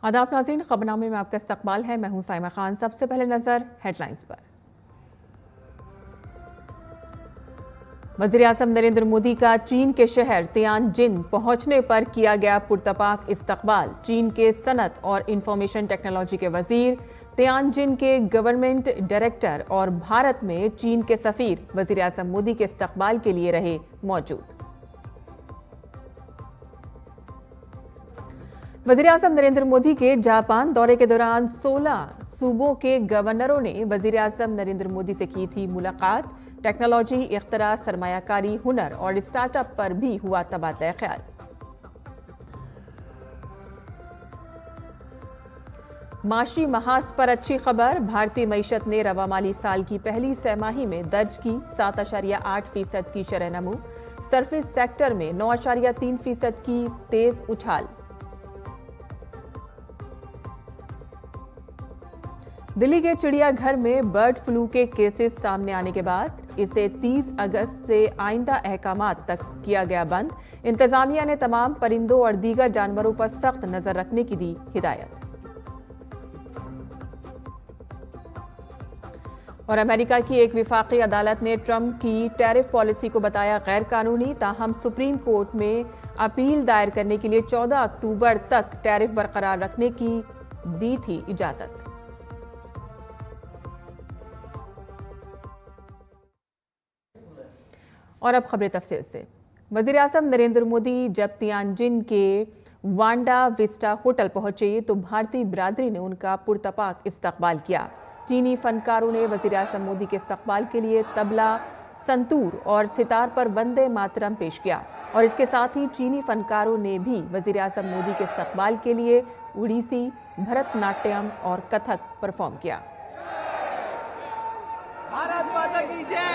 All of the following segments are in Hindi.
आदाब नाज़रीन, खबरनामे में आपका इस्तकबाल है। मैं हूं साइमा खान। सबसे पहले नजर हेडलाइंस पर। वज़ीर आज़म नरेंद्र मोदी का चीन के शहर तियानजिन पहुंचने पर किया गया पुरतपाक इस्तकबाल। चीन के सनत और इंफॉर्मेशन टेक्नोलॉजी के वजीर, तियानजिन के गवर्नमेंट डायरेक्टर और भारत में चीन के सफीर वज़ीर आज़म मोदी के इस्तकबाल के लिए रहे मौजूद। वज़ीर आज़म नरेंद्र मोदी के जापान दौरे के दौरान 16 सूबों के गवर्नरों ने वज़ीर आज़म नरेंद्र मोदी से की थी मुलाकात। टेक्नोलॉजी, इख्तरा, सरमायाकारी, हुनर और स्टार्टअप पर भी हुआ तबादला ख्याल। माशी महाज पर अच्छी खबर। भारतीय मईशत ने रवा माली साल की पहली सहमाही में दर्ज की 7.8% की शरह नमू। सर्विस सेक्टर में 9.3% की तेज उछाल। दिल्ली के चिड़ियाघर में बर्ड फ्लू के केसेस सामने आने के बाद इसे 30 अगस्त से आइंदा अहकामात तक किया गया बंद। इंतजामिया ने तमाम परिंदों और दीगर जानवरों पर सख्त नजर रखने की दी हिदायत। और अमेरिका की एक विफाकी अदालत ने ट्रंप की टैरिफ पॉलिसी को बताया गैर कानूनी। ताहम सुप्रीम कोर्ट में अपील दायर करने के लिए 14 अक्टूबर तक टैरिफ बरकरार रखने की दी थी इजाजत। और अब खबरें तफसील से। वज़ीर आज़म नरेंद्र मोदी जब तियानजिन के वांडा विस्टा होटल पहुंचे तो भारतीय बिरादरी ने उनका पुरतपाक इस्तकबाल किया। चीनी फनकारों ने वज़ीर आज़म मोदी के इस्तकबाल के लिए तबला, संतूर और सितार पर वंदे मातरम पेश किया। और इसके साथ ही चीनी फनकारों ने भी वज़ीर आज़म मोदी के इस्तकबाल के लिए उड़ीसी, भरतनाट्यम और कथक परफॉर्म किया। भारत माता की जय।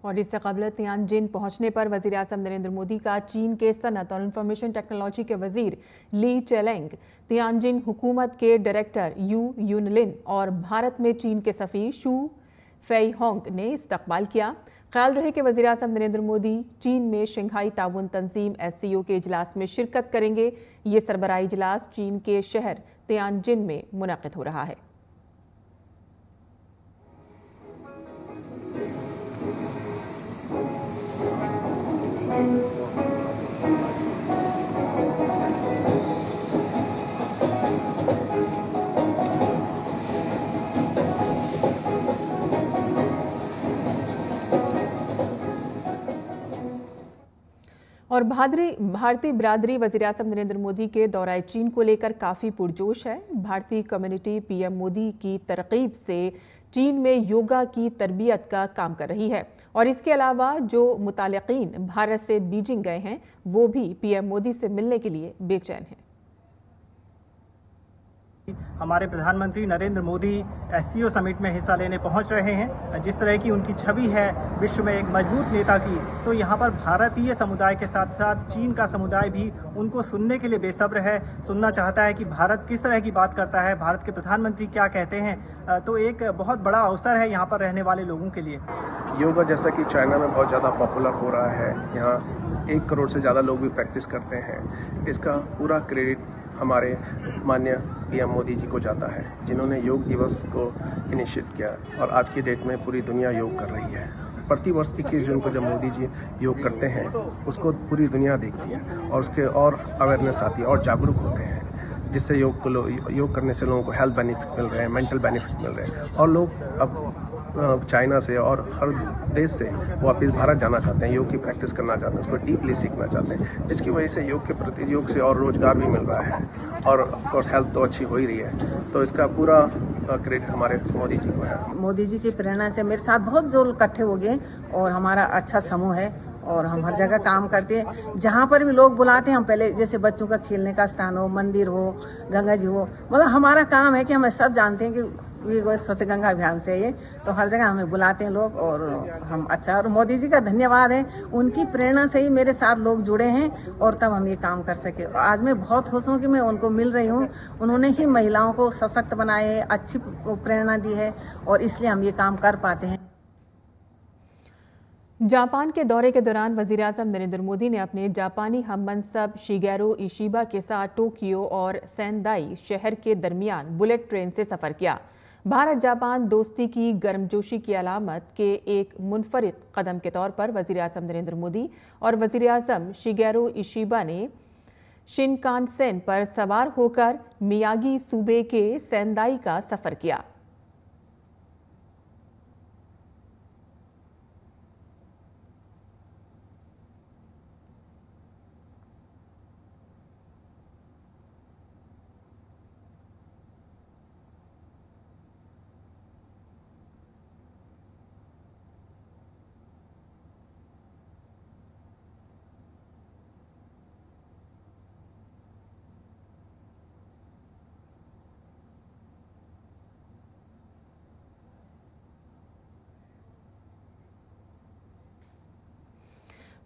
और इससे कबल तियानजिन पहुंचने पर वज़ीर आज़म नरेंद्र मोदी का चीन के सनत और इंफॉर्मेशन टेक्नोलॉजी के वजीर ली चेलेंग, तियानजिन हुकूमत के डायरेक्टर यू यूनलिन और भारत में चीन के सफ़ीर शू फेईहोंग ने इस्तकबाल किया। ख्याल रहे कि वज़ीर आज़म नरेंद्र मोदी चीन में शंघाई ताउन तंजीम SCO के इजलास में शिरकत करेंगे। ये सरबराही इजलास चीन के शहर तियानजिन में मुनक़िद हो रहा है। और भारतीय बिरादरी वज़ीर-ए-आज़म नरेंद्र मोदी के दौरा चीन को लेकर काफ़ी पुरजोश है। भारतीय कम्युनिटी पीएम मोदी की तरकीब से चीन में योगा की तरबियत का काम कर रही है और इसके अलावा जो मुतालिकीन भारत से बीजिंग गए हैं वो भी पीएम मोदी से मिलने के लिए बेचैन हैं। हमारे प्रधानमंत्री नरेंद्र मोदी एससीओ समिट में हिस्सा लेने पहुंच रहे हैं। जिस तरह की उनकी छवि है विश्व में एक मजबूत नेता की, तो यहाँ पर भारतीय समुदाय के साथ साथ चीन का समुदाय भी उनको सुनने के लिए बेसब्र है, सुनना चाहता है कि भारत किस तरह की बात करता है, भारत के प्रधानमंत्री क्या कहते हैं। तो एक बहुत बड़ा अवसर है यहाँ पर रहने वाले लोगों के लिए। योगा जैसा कि चाइना में बहुत ज़्यादा पॉपुलर हो रहा है, यहाँ 1 करोड़ से ज़्यादा लोग भी प्रैक्टिस करते हैं। इसका पूरा क्रेडिट हमारे माननीय पीएम मोदी जी को जाता है, जिन्होंने योग दिवस को इनिशिएट किया और आज की डेट में पूरी दुनिया योग कर रही है। प्रतिवर्ष 21 जून को जब मोदी जी योग करते हैं उसको पूरी दुनिया देखती है और उसके और अवेयरनेस आती है और जागरूक होते हैं, जिससे योग करने से लोगों को हेल्थ बेनिफिट मिल रहे हैं, मेंटल बेनिफिट मिल रहे हैं और लोग अब चाइना से और हर देश से वापस भारत जाना चाहते हैं, योग की प्रैक्टिस करना चाहते हैं, उसको डीपली सीखना चाहते हैं, जिसकी वजह से योग के प्रति योग से और रोजगार भी मिल रहा है और ऑफ कोर्स हेल्थ तो अच्छी हो ही रही है। तो इसका पूरा क्रेडिट हमारे मोदी जी को है। मोदी जी की प्रेरणा से मेरे साथ बहुत जो इकट्ठे हो गए और हमारा अच्छा समूह है और हम हर जगह काम करते हैं। जहाँ पर भी लोग बुलाते हैं हम पहले, जैसे बच्चों का खेलने का स्थान हो, मंदिर हो, गंगा जी हो, मतलब हमारा काम है कि हम सब जानते हैं कि ये स्वच्छ गंगा अभियान से ये, तो हर जगह हमें बुलाते हैं लोग और हम अच्छा, और मोदी जी का धन्यवाद है, उनकी प्रेरणा से ही मेरे साथ लोग जुड़े हैं और तब हम ये काम कर सके। आज मैं बहुत खुश हूँ कि मैं उनको मिल रही हूँ, उन्होंने ही महिलाओं को सशक्त बनाए, अच्छी प्रेरणा दी है और इसलिए हम ये काम कर पाते हैं। जापान के दौरे के दौरान वज़ीर-ए-आज़म नरेंद्र मोदी ने अपने जापानी हममनसब शिगेरू इशिबा के साथ टोक्यो और सेंदाई शहर के दरमियान बुलेट ट्रेन से सफ़र किया। भारत जापान दोस्ती की गर्मजोशी की अलामत के एक मुनफरिद कदम के तौर पर वज़ीर-ए-आज़म नरेंद्र मोदी और वज़ीर-ए-आज़म शिगेरू इशिबा ने शिनकानसेन पर सवार होकर मियागी सूबे के सेंदाई का सफ़र किया।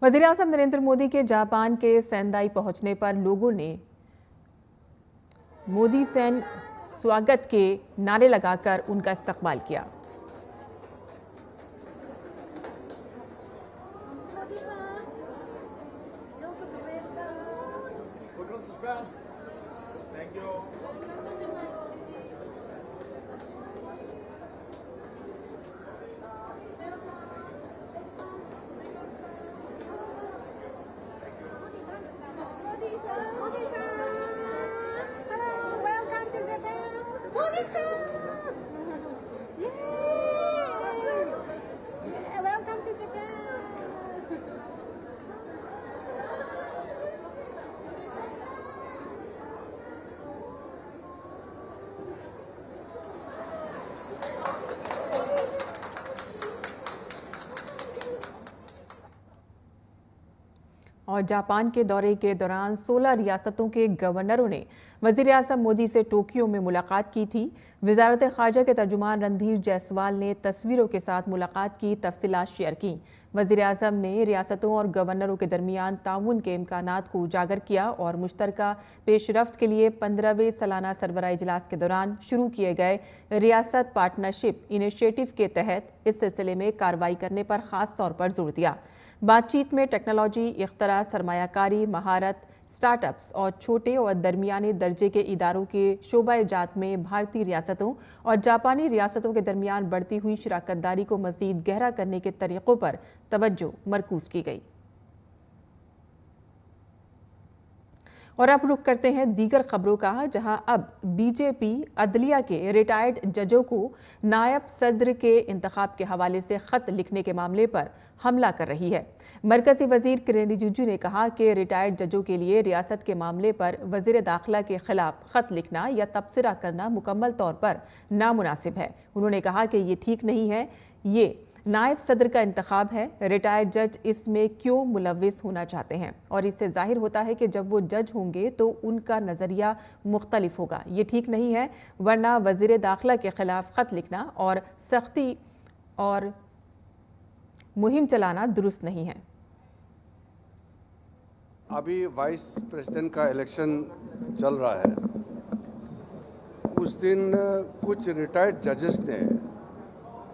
वज़ीर-ए-आज़म नरेंद्र मोदी के जापान के सेंदाई पहुंचने पर लोगों ने मोदी सेन स्वागत के नारे लगाकर उनका इस्तकबाल किया। और जापान के दौरे के दौरान 16 रियासतों के गवर्नरों ने वज़ीर-ए-आज़म मोदी से टोक्यो में मुलाकात की थी। वज़ारत ख़ारजा के तर्जुमान रणधीर जायसवाल ने तस्वीरों के साथ मुलाकात की तफसीलात शेयर की। वज़ीर-ए-आज़म ने रियासतों और गवर्नरों के दरमियान ताउन के इम्कानात को उजागर किया और मुश्तरका पेशरफ्त के लिए 15वें सालाना सरबराह इजलास के दौरान शुरू किए गए रियासत पार्टनरशिप इनिशिएटिव के तहत इस सिलसिले में कार्रवाई करने पर ख़ास तौर पर जोर दिया। बातचीत में टेक्नोलॉजी, इख्तरा, सरमायाकारी, महारत, स्टार्टअप्स और छोटे और दरमियाने दर्जे के इदारों के शोबा-ए-जात में भारतीय रियासतों और जापानी रियासतों के दरमियान बढ़ती हुई शराकतदारी को मज़ीद गहरा करने के तरीक़ों पर तवज्जो मरकूज़ की गई। और अब रुख करते हैं दीगर खबरों का, जहां अब बीजेपी अदलिया के रिटायर्ड जजों को नायब सदर के इंतखाब के हवाले से खत लिखने के मामले पर हमला कर रही है। मरकजी वजीर किरेन रिजिजू ने कहा कि रिटायर्ड जजों के लिए रियासत के मामले पर वजीर दाखिला के खिलाफ खत लिखना या तबसरा करना मुकम्मल तौर पर नामुनासिब है। उन्होंने कहा कि ये ठीक नहीं है, ये नायब सदर का इंतखाब है। रिटायर्ड जज इसमें क्यों मुलविस होना चाहते हैं, और इससे जाहिर होता है कि जब वो जज होंगे तो उनका नज़रिया मुख्तलिफ होगा। ये ठीक नहीं है, वरना वजीर दाखिला के खिलाफ खत लिखना और सख्ती और मुहिम चलाना दुरुस्त नहीं है। अभी वाइस प्रेसिडेंट का इलेक्शन चल रहा है। उस दिन कुछ रिटायर्ड जजेस ने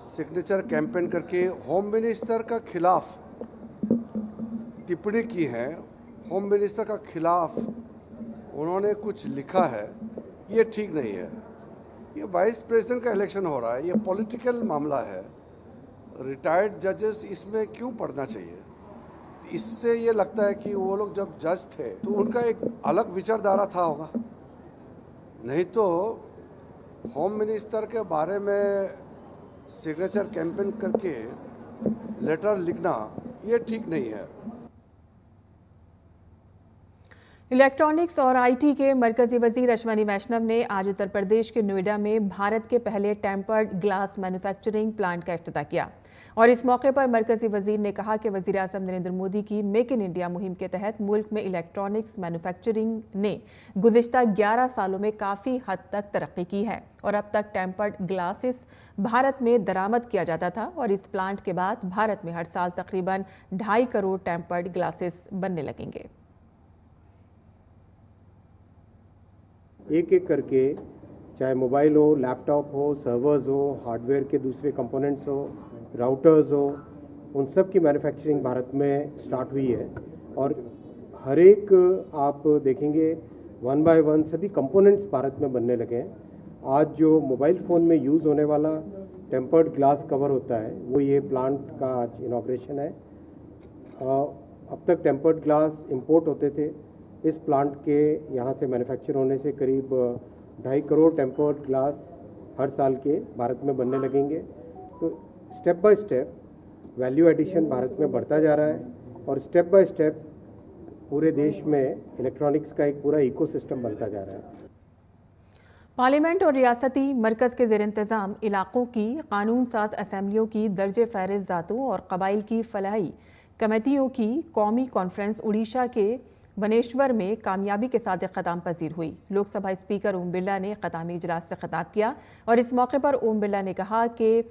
सिग्नेचर कैंपेन करके होम मिनिस्टर का खिलाफ टिप्पणी की है। होम मिनिस्टर का खिलाफ उन्होंने कुछ लिखा है, ये ठीक नहीं है। ये वाइस प्रेसिडेंट का इलेक्शन हो रहा है, ये पॉलिटिकल मामला है। रिटायर्ड जजेस इसमें क्यों पढ़ना चाहिए? इससे ये लगता है कि वो लोग जब जज थे तो उनका एक अलग विचारधारा था होगा, नहीं तो होम मिनिस्टर के बारे में सिग्नेचर कैंपेन करके लेटर लिखना ये ठीक नहीं है। इलेक्ट्रॉनिक्स और आईटी के मरकजी वजीर अश्वनी वैष्णव ने आज उत्तर प्रदेश के नोएडा में भारत के पहले टेम्पर्ड ग्लास मैन्युफैक्चरिंग प्लांट का इफ्तिताह किया। और इस मौके पर मरकजी वजीर ने कहा कि वजीर आज़म नरेंद्र मोदी की मेक इन इंडिया मुहिम के तहत मुल्क में इलेक्ट्रॉनिक्स मैन्युफैक्चरिंग ने गुज़िश्ता 11 सालों में काफ़ी हद तक तरक्की की है और अब तक टेम्पर्ड ग्लासेस भारत में दरामद किया जाता था और इस प्लांट के बाद भारत में हर साल तकरीबन 2.5 करोड़ टेम्पर्ड ग्लासेस बनने लगेंगे। एक एक करके, चाहे मोबाइल हो, लैपटॉप हो, सर्वर्स हो, हार्डवेयर के दूसरे कंपोनेंट्स हो, राउटर्स हो, उन सब की मैन्युफैक्चरिंग भारत में स्टार्ट हुई है। और हर एक आप देखेंगे 1 बाय 1 सभी कंपोनेंट्स भारत में बनने लगे हैं। आज जो मोबाइल फ़ोन में यूज़ होने वाला टेम्पर्ड ग्लास कवर होता है, वो ये प्लांट का आज इनॉग्रेशन है। अब तक टेम्पर्ड ग्लास इंपोर्ट होते थे। इस प्लांट के यहाँ से मैन्युफैक्चर होने से करीब 2.5 करोड़ टेम्पर्ड ग्लास हर साल के भारत में बनने लगेंगे। तो step by step value addition Bharat में बढ़ता जा रहा है और स्टेप बाय स्टेप पूरे देश में इलेक्ट्रॉनिक्स का एक पूरा इकोसिस्टम बनता जा रहा है। पार्लियामेंट और रियासती मरकज़ के ज़ेर इंतज़ाम इलाकों की कानून साज असम्बलियों की दर्जे फ़हरिस्त ज़ातों और कबाइल की फलाही कमेटियों की कौमी कॉन्फ्रेंस उड़ीसा के बनेश्वर में कामयाबी के साथ ख़त्म पजीर हुई। लोकसभा स्पीकर ओम बिरला ने ख़त्मी इजलास से खिताब किया और इस मौके पर ओम बिरला ने कहा कि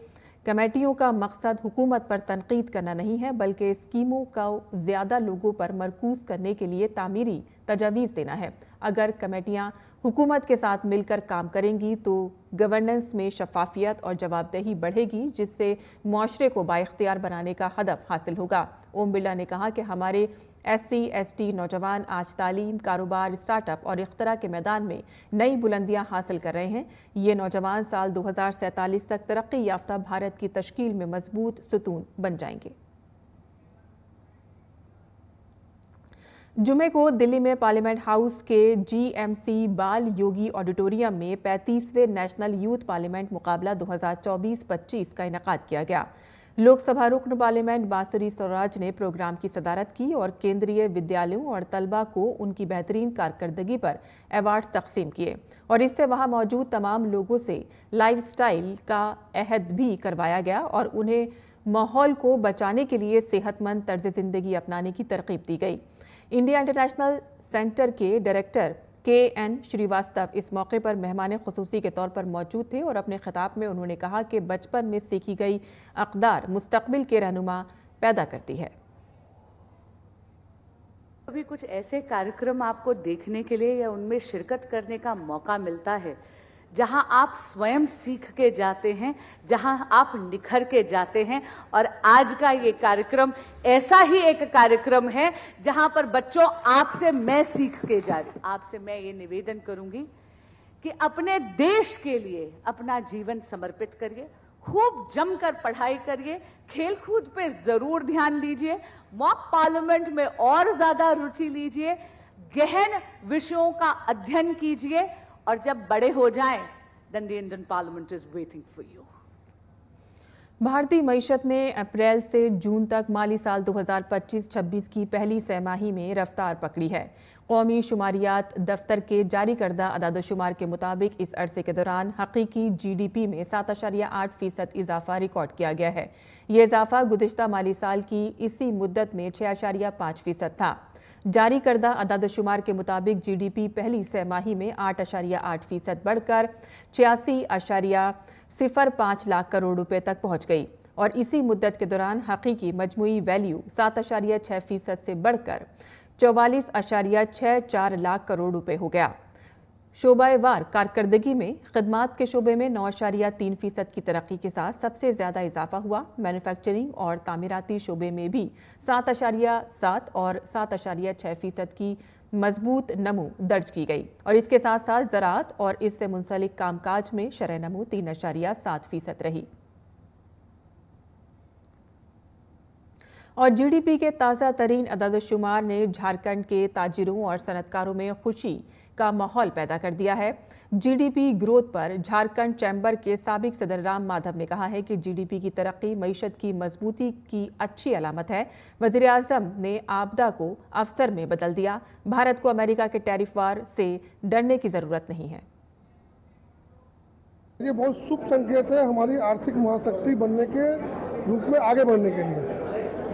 कमेटियों का मकसद हुकूमत पर तनकीद करना नहीं है, बल्कि स्कीमों का ज़्यादा लोगों पर मरकूज़ करने के लिए तामीरी तजावीज़ देना है। अगर कमेटियाँ हुकूमत के साथ मिलकर काम करेंगी तो गवर्नेंस में शफाफियत और जवाबदेही बढ़ेगी, जिससे मुआशरे को बाइख्तियार बनाने का हदफ हासिल होगा। ओम बिरला ने कहा कि हमारे SC/ST नौजवान आज तालीम, कारोबार, स्टार्टअप और इख्तरा के मैदान में नई बुलंदियां हासिल कर रहे हैं। ये नौजवान साल 2047 तक तरक्की याफ्ता भारत की तश्कील में मजबूत सुतून बन जाएंगे। जुमे को दिल्ली में पार्लियामेंट हाउस के GMC बाल योगी ऑडिटोरियम में 35वें नेशनल यूथ पार्लियामेंट मुकाबला 2024-25 का इनेकाद किया गया। लोकसभा रुकन पार्लियामेंट बांसुरी स्वराज ने प्रोग्राम की सदारत की और केंद्रीय विद्यालयों और तलबा को उनकी बेहतरीन कारकर्दगी पर अवार्ड तकसीम किए और इससे वहां मौजूद तमाम लोगों से लाइफस्टाइल का अहद भी करवाया गया और उन्हें माहौल को बचाने के लिए सेहतमंद तर्ज ज़िंदगी अपनाने की तरकीब दी गई। इंडिया इंटरनेशनल सेंटर के डायरेक्टर KN श्रीवास्तव इस मौके पर मेहमान खुसूसी के तौर पर मौजूद थे और अपने खिताब में उन्होंने कहा कि बचपन में सीखी गई अक़दार मुस्तक़बिल के रहनुमा पैदा करती है। अभी कुछ ऐसे कार्यक्रम आपको देखने के लिए या उनमें शिरकत करने का मौका मिलता है जहां आप स्वयं सीख के जाते हैं, जहां आप निखर के जाते हैं। और आज का ये कार्यक्रम ऐसा ही एक कार्यक्रम है जहां पर बच्चों आपसे मैं सीख के जा रही। आपसे मैं ये निवेदन करूंगी कि अपने देश के लिए अपना जीवन समर्पित करिए, खूब जमकर पढ़ाई करिए, खेलकूद पे जरूर ध्यान दीजिए, मॉक पार्लियामेंट में और ज्यादा रुचि लीजिए, गहन विषयों का अध्ययन कीजिए और जब बड़े हो जाएं, then the Indian Parliament is waiting for you. भारतीय मईशत ने अप्रैल से जून तक माली साल 2025-26 की पहली छमाही में रफ्तार पकड़ी है। कौमी शुमारियात दफ्तर के जारी करदा अदाद-ओ-शुमार के मुताबिक इस अरसे के दौरान हकीकी GDP में 7.8% इजाफा रिकॉर्ड किया गया है। ये इजाफा गुज़िश्ता माली साल की इसी मुद्दत में 6.5% था। जारी करदा अदाद-ओ-शुमार के मुताबिक GDP पहली छमाही में 8.8% बढ़कर 86.05 लाख करोड़ रुपए तक पहुंच गई और इसी मुद्दत के दौरान हकीकी मजमूई वैल्यू 7.6% से बढ़कर 44.64 लाख करोड़ रुपए हो गया। शोबाएवार कारकर्दगी में खिदमात के शोबे में 9.3% की तरक्की के साथ सबसे ज्यादा इजाफा हुआ। मैन्युफैक्चरिंग और तामीराती शोबे में भी 7.7 और 7.6% की मजबूत नमू दर्ज की गई और इसके साथ साथ ज़राअत और इससे मुंसलिक कामकाज में शरह नमू 3.7% रही। और GDP के ताज़ा तरीन अदाद-ओ-शुमार ने झारखंड के ताजिरों और सनतकारों में खुशी का माहौल पैदा कर दिया है। GDP ग्रोथ पर झारखंड चैम्बर के साबिक सदर राम माधव ने कहा है कि GDP की तरक्की मईशत की मजबूती की अच्छी अलामत है। वज़ीर आज़म ने आपदा को अवसर में बदल दिया। भारत को अमेरिका के टैरिफ वार से डरने की जरूरत नहीं है। ये बहुत शुभ संकेत है हमारी आर्थिक महाशक्ति बनने के रूप में आगे बढ़ने के लिए।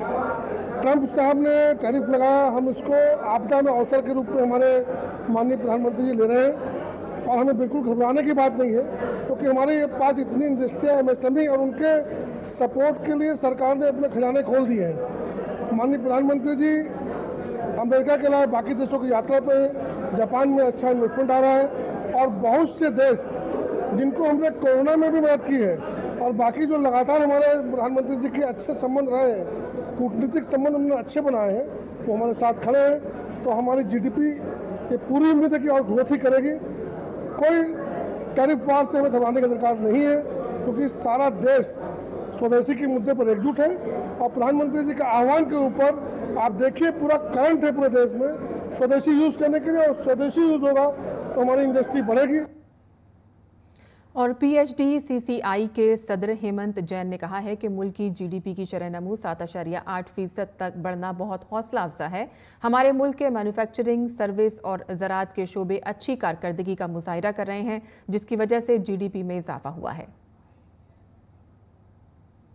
ट्रंप साहब ने टैरिफ लगाया, हम इसको आपदा में अवसर के रूप में हमारे माननीय प्रधानमंत्री जी ले रहे हैं और हमें बिल्कुल घबराने की बात नहीं है क्योंकि हमारे पास इतनी इंडस्ट्रियाँ MSME और उनके सपोर्ट के लिए सरकार ने अपने खजाने खोल दिए हैं। माननीय प्रधानमंत्री जी अमेरिका के अलावा बाकी देशों की यात्रा पे हैं। जापान में अच्छा इन्वेस्टमेंट आ रहा है और बहुत से देश जिनको हमने कोरोना में भी मदद की है और बाकी जो लगातार हमारे प्रधानमंत्री जी के अच्छे संबंध रहे हैं, कूटनीतिक संबंध उन्होंने अच्छे बनाए हैं, वो हमारे साथ खड़े हैं। तो हमारी GDP ये पूरी उम्मीद है कि और ग्रोथ ही करेगी। कोई टैरिफ वार से हमें घबराने की दरकार नहीं है क्योंकि सारा देश स्वदेशी के मुद्दे पर एकजुट है और प्रधानमंत्री जी के आह्वान के ऊपर आप देखिए पूरा करंट है पूरे देश में स्वदेशी यूज़ करने के लिए और स्वदेशी यूज़ होगा तो हमारी इंडस्ट्री बढ़ेगी। और PhD CCI के सदर हेमंत जैन ने कहा है कि मुल्क की GDP की शरह नमू 7.8% तक बढ़ना बहुत हौसला अफजा है। हमारे मुल्क के मैन्युफैक्चरिंग, सर्विस और ज़राअत के शोबे अच्छी कारकर्दगी का मुजाहिरा कर रहे हैं जिसकी वजह से GDP में इजाफा हुआ है।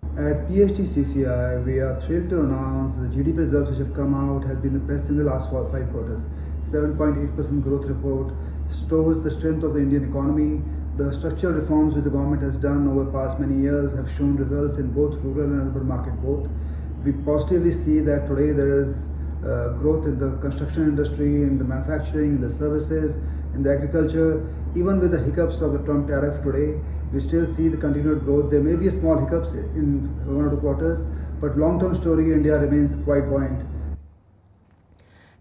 At PhD CCI, we are thrilled to announce the GDP results which have come out has been the best in the last 5 quarters. 7.8% growth report shows the strength of the Indian economy. The structural reforms which the government has done over the past many years have shown results in both rural and urban market both. We positively see that today there is growth in the construction industry, in the manufacturing, in the services, in the agriculture. Even with the hiccups of the Trump tariff today, we still see the continued growth. There may be a small hiccups in 1 or 2 quarters, but long-term story India remains quite buoyant.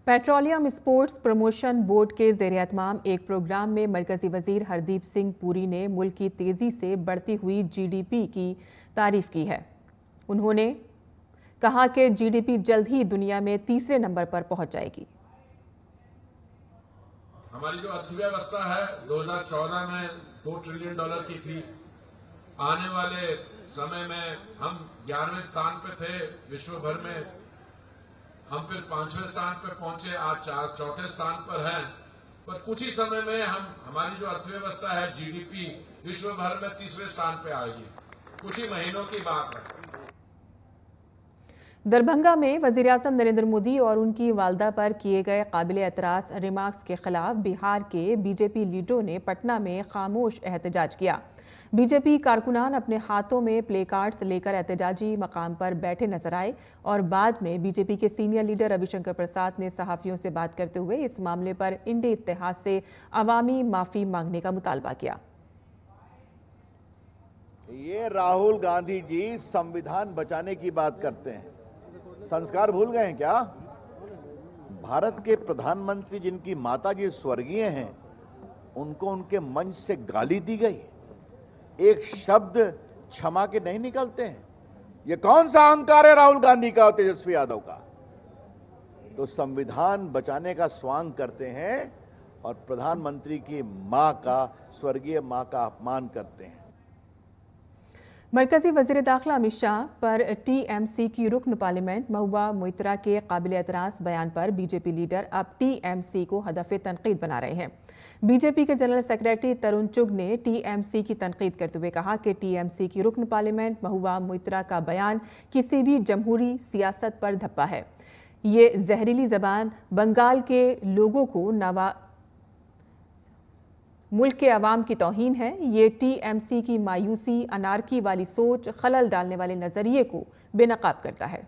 Petroleum sports promotion board के ज़ेर-ए-एहतमाम एक प्रोग्राम में मरकजी वजीर हरदीप सिंह पुरी ने मुल्क की तेजी से बढ़ती हुई GDP की तारीफ की है। उन्होंने कहा कि GDP जल्द ही दुनिया में तीसरे नंबर पर पहुंच जाएगी। हमारी जो अर्थव्यवस्था है 2014 में $2 ट्रिलियन की थी। आने वाले समय में हम 11वें स्थान पे थे विश्व भर में, हम फिर 5वें स्थान पर पहुंचे, आज 4थे स्थान पर हैं। पर कुछ ही समय में हमारी जो अर्थव्यवस्था है GDP विश्व भर में तीसरे स्थान पे आएगी। कुछ ही महीनों की बात है। दरभंगा में वज़ीर आज़म नरेंद्र मोदी और उनकी वालदा पर किए गए काबिल एतराज़ रिमार्क्स के खिलाफ बिहार के BJP लीडरों ने पटना में खामोश एहतजाज किया। BJP कारकुनान अपने हाथों में प्ले कार्ड्स लेकर एहतजाजी मकाम पर बैठे नजर आए और बाद में BJP के सीनियर लीडर रविशंकर प्रसाद ने सहाफ़ियों से बात करते हुए इस मामले पर इंडी इत्तेहाद से अवामी माफ़ी मांगने का मुतालबा किया। ये राहुल गांधी जी संविधान बचाने की बात करते हैं, संस्कार भूल गए हैं क्या? भारत के प्रधानमंत्री जिनकी माताजी स्वर्गीय हैं, उनको उनके मंच से गाली दी गई, एक शब्द क्षमा के नहीं निकलते हैं। ये कौन सा अहंकार है राहुल गांधी का और तेजस्वी यादव का? तो संविधान बचाने का स्वांग करते हैं और प्रधानमंत्री की मां का, स्वर्गीय मां का अपमान करते हैं। मरकजी वजीर दाखिला अमित शाह पर टीएमसी की रुकन पार्लियामेंट महुआ मोइत्रा के काबिल एतराज बयान पर बीजेपी लीडर अब टीएमसी को हदफ तनकीद बना रहे हैं। बीजेपी के जनरल सेक्रेटरी तरुण चुग ने टीएमसी की तनकीद करते हुए कहा कि टीएमसी की रुकन पार्लियामेंट महुआ मोइत्रा का बयान किसी भी जमहूरी सियासत पर धब्बा है। ये जहरीली जबान बंगाल के लोगों को मुल्क के अवाम की तौहीन है। ये टीएमसी की मायूसी, अनारकी वाली सोच, खलल डालने वाले नजरिए को बेनकाब करता है।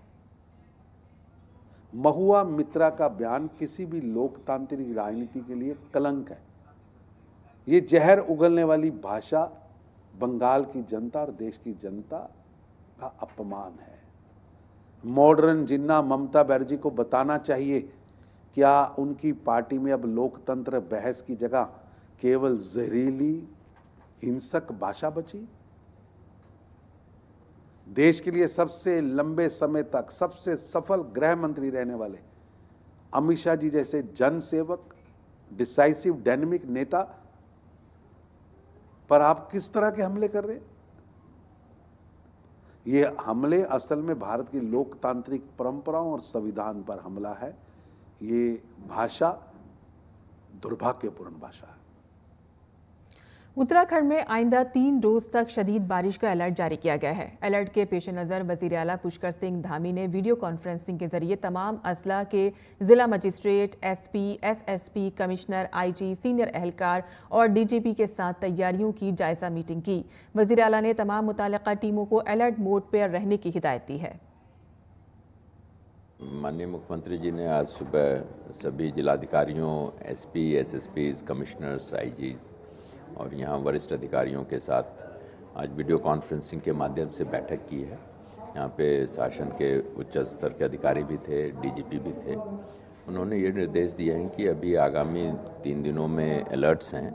महुआ मित्रा का बयान किसी भी लोकतांत्रिक राजनीति के लिए कलंक है। ये जहर उगलने वाली भाषा बंगाल की जनता और देश की जनता का अपमान है। मॉडर्न जिन्ना ममता बनर्जी को बताना चाहिए, क्या उनकी पार्टी में अब लोकतंत्र बहस की जगह केवल जहरीली हिंसक भाषा बची? देश के लिए सबसे लंबे समय तक सबसे सफल गृह मंत्री रहने वाले अमित शाह जी जैसे जन सेवक, डिसाइसिव डायनेमिक नेता पर आप किस तरह के हमले कर रहे हैं? ये हमले असल में भारत की लोकतांत्रिक परंपराओं और संविधान पर हमला है। ये भाषा दुर्भाग्यपूर्ण भाषा है। उत्तराखंड में आइंदा 3 रोज तक शदीद बारिश का अलर्ट जारी किया गया है। अलर्ट के पेश नज़र वजीर आला पुष्कर सिंह धामी ने वीडियो कॉन्फ्रेंसिंग के जरिए तमाम अजला के जिला magistrate, SP, SSP, commissioner, IG, senior एहलकार और डीजीपी के साथ तैयारियों की जायजा मीटिंग की। वजीर आला ने तमाम मुतालिका टीमों को अलर्ट मोड पर रहने की हिदायत दी है। माननीय मुख्यमंत्री जी ने आज सुबह सभी जिलाधिकारियों, एसपी, एसएसपी, कमिश्नर्स, आईजीज और यहाँ वरिष्ठ अधिकारियों के साथ आज वीडियो कॉन्फ्रेंसिंग के माध्यम से बैठक की है। यहाँ पे शासन के उच्च स्तर के अधिकारी भी थे, डीजीपी भी थे। उन्होंने ये निर्देश दिए हैं कि अभी आगामी 3 दिनों में अलर्ट्स हैं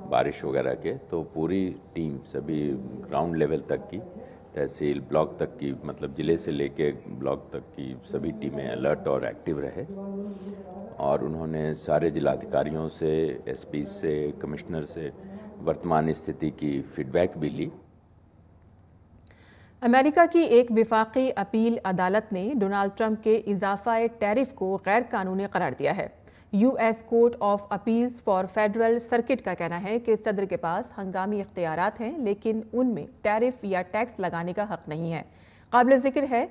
बारिश वगैरह के, तो पूरी टीम सभी ग्राउंड लेवल तक की, तहसील ब्लॉक तक की, मतलब ज़िले से लेके ब्लॉक तक की सभी टीमें अलर्ट और एक्टिव रहे। और उन्होंने सारे जिलाधिकारियों से, एसपी से, कमिश्नर से वर्तमान स्थिति की फीडबैक भी ली। अमेरिका की एक विफाकी अपील अदालत ने डोनाल्ड ट्रंप के इजाफा टैरिफ को गैर कानूनी करार दिया है। US court of appeals for federal circuit का कहना है कि सदर के पास हंगामी इख्तियारात हैं, लेकिन उनमें टैरिफ या टैक्स लगाने का हक नहीं है। काबिल जिक्र है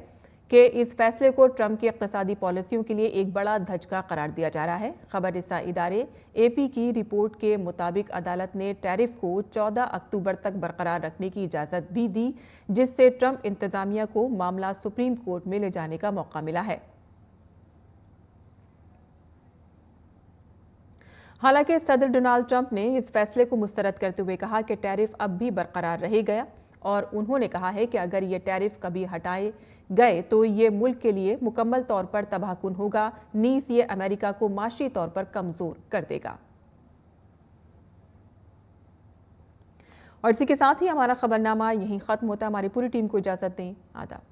कि इस फैसले को ट्रंप की इक़्तिसादी पॉलिसियों के लिए एक बड़ा धचका करार दिया जा रहा है। खबर रसा इदारे एपी की रिपोर्ट के मुताबिक अदालत ने टैरिफ को 14 अक्टूबर तक बरकरार रखने की इजाज़त भी दी, जिससे ट्रंप इंतजामिया को मामला सुप्रीम कोर्ट में ले जाने का मौका मिला है। हालांकि सदर डोनाल्ड ट्रंप ने इस फैसले को मुस्तरद करते हुए कहा कि टैरिफ अब भी बरकरार रहेगा और उन्होंने कहा है कि अगर ये टैरिफ कभी हटाए गए तो ये मुल्क के लिए मुकम्मल तौर पर तबाहकुन होगा, नीज ये अमेरिका को माशी तौर पर कमजोर कर देगा। और इसी के साथ ही हमारा खबरनामा यहीं खत्म होता है। हमारी पूरी टीम को इजाजत दें। आदाब।